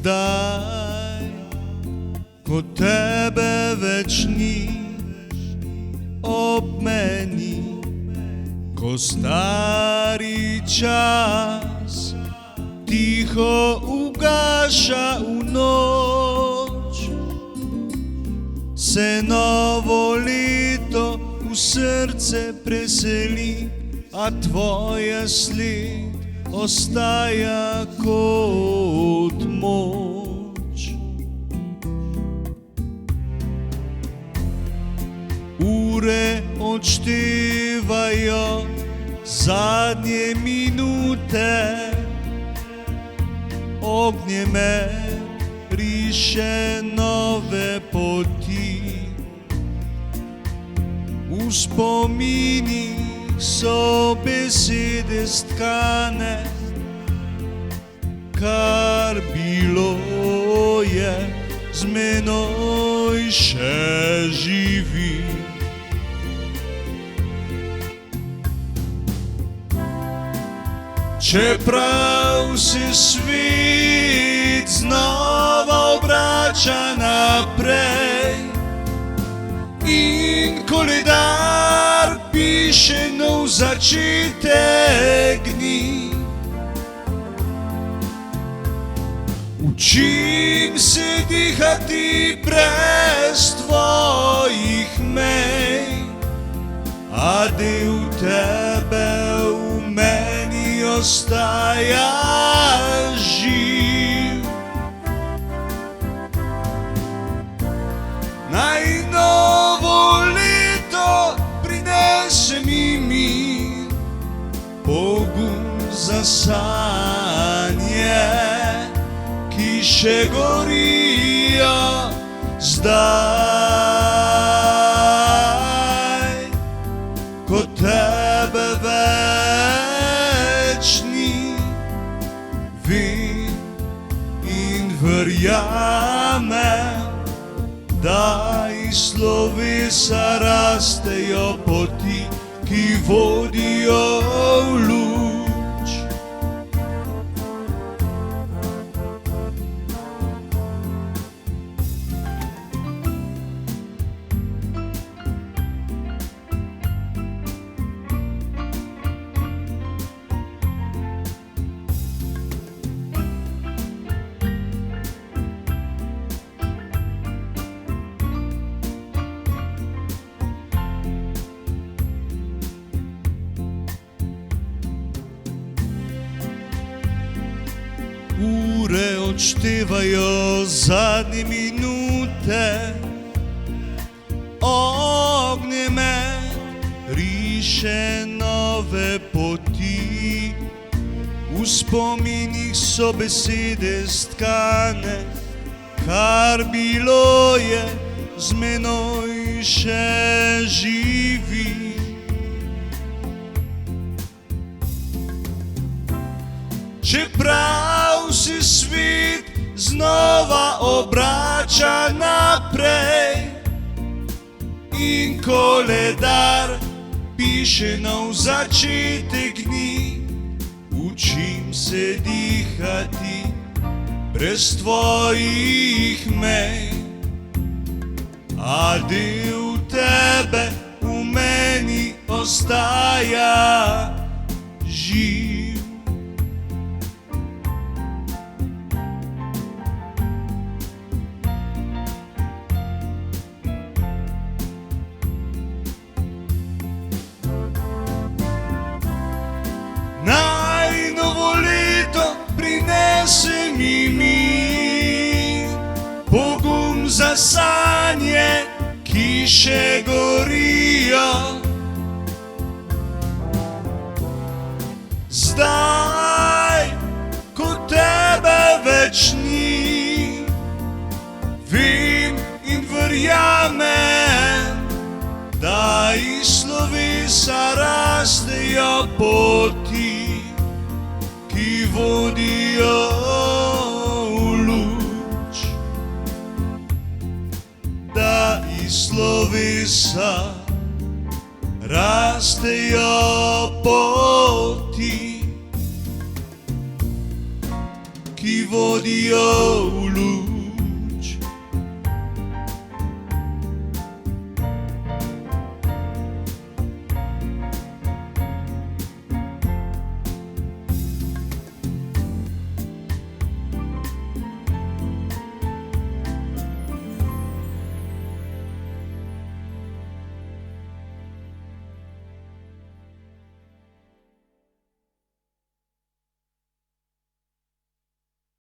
Zdaj, ko tebe več ni ob meni, ko stari čas tiho ugaša v noč, se novo leto v srce preseli, a tvoja sled ostaja kot moč. Ure odštevajo zadnje minute, ognje me riše nove poti. V spominih so besede stkane, kar bilo je z menoj še živi. Čeprav se svet znova obrača naprej in koledar piše nov začetek dni, učim se dihati brez tvojih mej, a del tebe v meni ostaja živ. Naj novo leto prinese mi mir, pogum za sanje, ki še gorijo zdaj, ko tebe več ni. Vem in verjamem, da iz slovesa rastejo poti, ki vodijo v luč. Ure odštevajo zadnje minute, ognje me riše nove poti. V spominih so besede stkane, kar bilo je z menoj še živi. Čeprav se svet znova obrača naprej in koledar piše nov začetek dni, učim se dihati brez tvojih mej, a del tebe v meni ostaja živ. Naj novo leto prinese mi mir, pogum za sanje, ki še gorijo zdaj, ko tebe več ni. Vem in verjamem, da iz slovesa rastejo poti, ki vodijo v luč. Da iz slovesa rastejo poti, ki ti vodijo v luč.